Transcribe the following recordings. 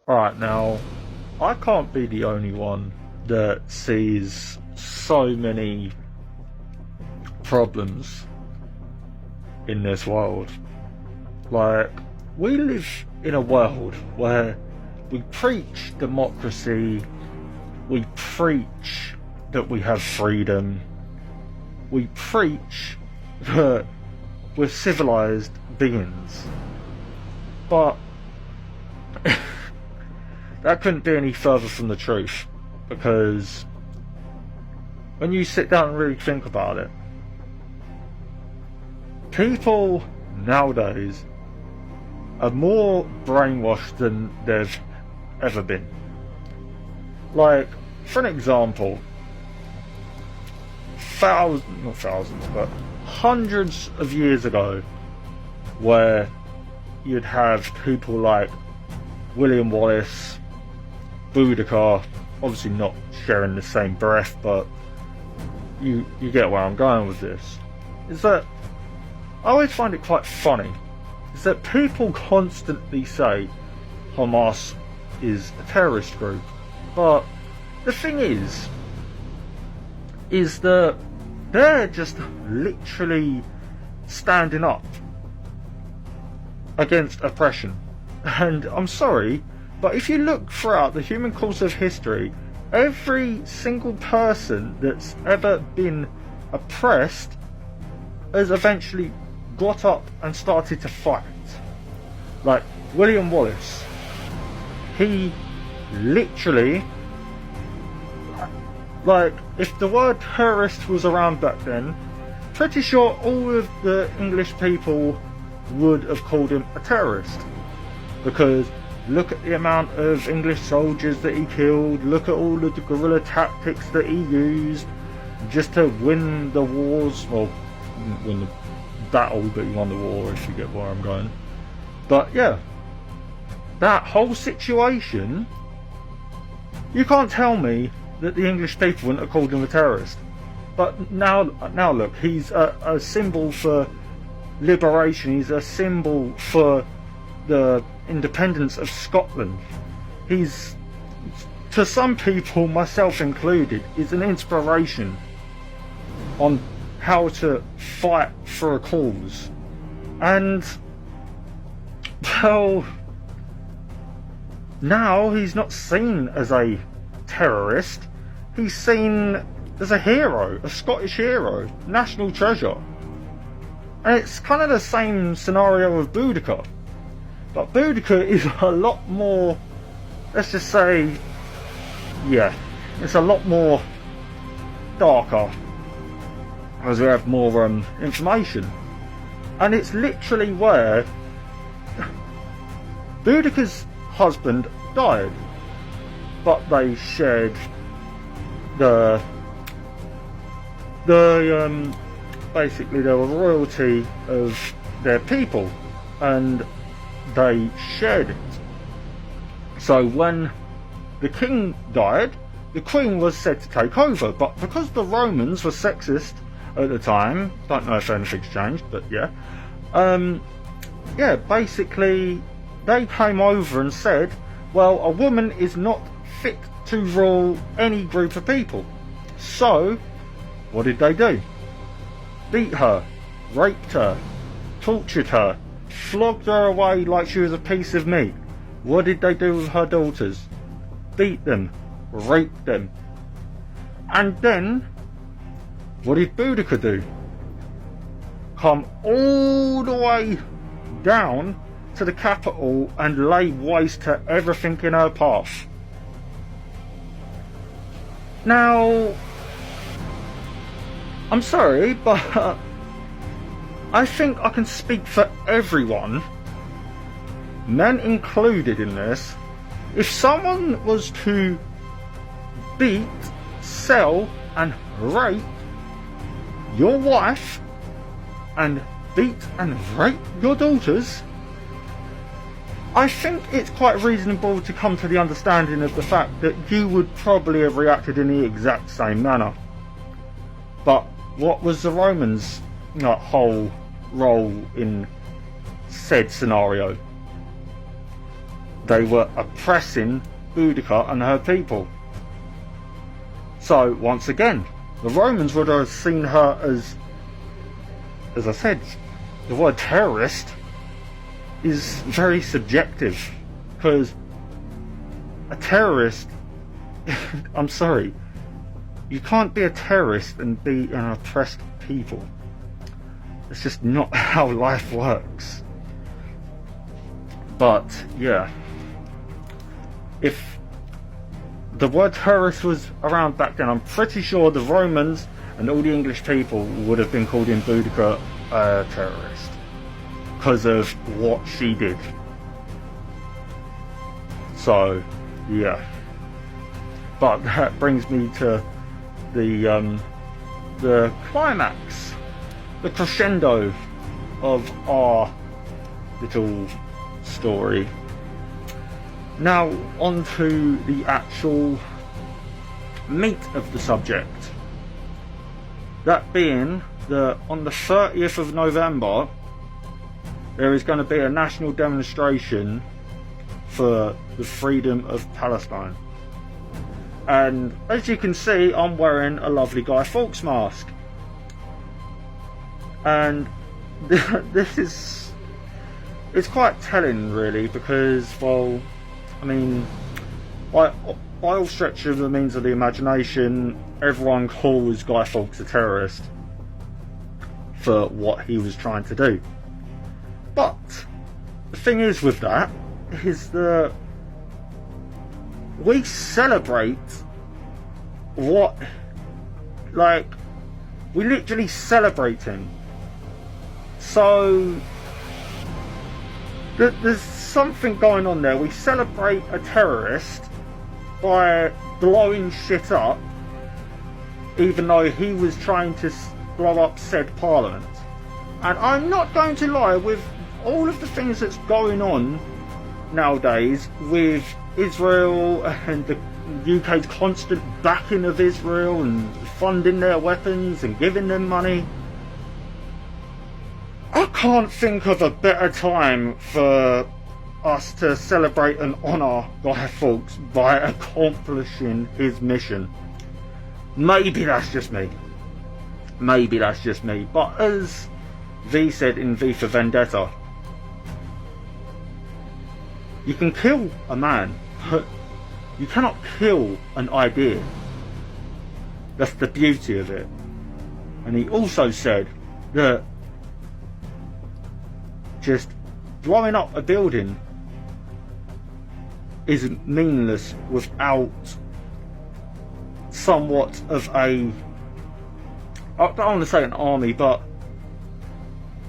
Alright, now, I can't be the only one that sees so many problems in this world. Like, we live in a world where we preach democracy, we preach that we have freedom, we preach that we're civilized beings. But that couldn't be any further from the truth, because when you sit down and really think about it, people nowadays are more brainwashed than they've ever been. Like, for an example, not thousands, but hundreds of years ago, where you'd have people like William Wallace, Boudicca, obviously not sharing the same breath, but you get where I'm going with this, is that I always find it quite funny, is that people constantly say Hamas is a terrorist group, but the thing is that they're just literally standing up against oppression. And I'm sorry, but if you look throughout the human course of history, every single person that's ever been oppressed has eventually got up and started to fight. Like William Wallace, he literally, like, if the word terrorist was around back then, pretty sure all of the English people would have called him a terrorist. Because look at the amount of English soldiers that he killed, look at all of the guerrilla tactics that he used just to win the wars, well, win the battle, but he won the war, if you get where I'm going. But yeah, that whole situation, you can't tell me that the English people wouldn't have called him a terrorist. But now look, he's a symbol for liberation, he's a symbol for the independence of Scotland. He's, to some people, myself included, is an inspiration on how to fight for a cause. And, well, now he's not seen as a terrorist, he's seen as a hero, a Scottish hero, national treasure. And it's kind of the same scenario with Boudicca. But Boudicca is a lot more, let's just say, yeah, it's a lot more darker, as we have more information. And it's literally where Boudicca's husband died, but they shared basically the royalty of their people, and they shared it. So when the king died, the queen was said to take over, but because the Romans were sexist at the time, don't know if anything's changed, but yeah, basically they came over and said, well, a woman is not fit to rule any group of people. So what did they do? Beat her, raped her, tortured her, flogged her away like she was a piece of meat. What did they do with her daughters? Beat them, raped them. And then, what did Boudicca do? Come all the way down to the capital and lay waste to everything in her path. Now, I'm sorry, but I think I can speak for everyone, men included in this. If someone was to beat, sell and rape your wife and beat and rape your daughters, I think it's quite reasonable to come to the understanding of the fact that you would probably have reacted in the exact same manner. But what was the Romans' whole role in said scenario? they were oppressing Boudica and her people. So once again, the Romans would have seen her as I said, the word terrorist is very subjective, because a terrorist, I'm sorry, you can't be a terrorist and be an oppressed people. It's just not how life works. But yeah, if the word terrorist was around back then, I'm pretty sure the Romans and all the English people would have been calling Boudica a terrorist because of what she did. So yeah, but that brings me to the climax, the crescendo of our little story. Now on to the actual meat of the subject. That being that on the 30th of November there is going to be a national demonstration for the freedom of Palestine. And as you can see, I'm wearing a lovely Guy Fawkes mask. And it's quite telling really, because, well, I mean, by all stretch of the means of the imagination, everyone calls Guy Fawkes a terrorist for what he was trying to do. But the thing is with that is that we celebrate what, like, we literally celebrate him. So there's something going on there. We celebrate a terrorist by blowing shit up, even though he was trying to blow up said parliament. And I'm not going to lie, with all of the things that's going on nowadays with Israel and the UK's constant backing of Israel and funding their weapons and giving them money, I can't think of a better time for us to celebrate and honour Guy Fawkes by accomplishing his mission. Maybe that's just me. Maybe that's just me. But as V said in V for Vendetta, you can kill a man, but you cannot kill an idea. That's the beauty of it. And he also said that just blowing up a building is meaninless without somewhat of a, I don't want to say an army, but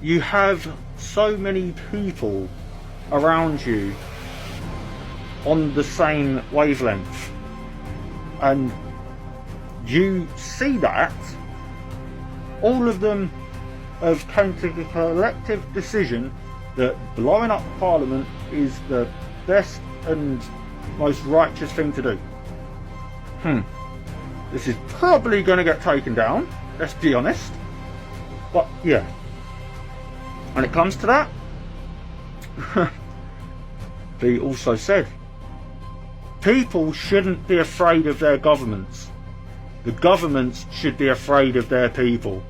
you have so many people around you on the same wavelength, and you see that all of them have come to the collective decision that blowing up Parliament is the best and most righteous thing to do. This is probably going to get taken down, let's be honest, but yeah, when it comes to that, he also said people shouldn't be afraid of their governments. The governments should be afraid of their people.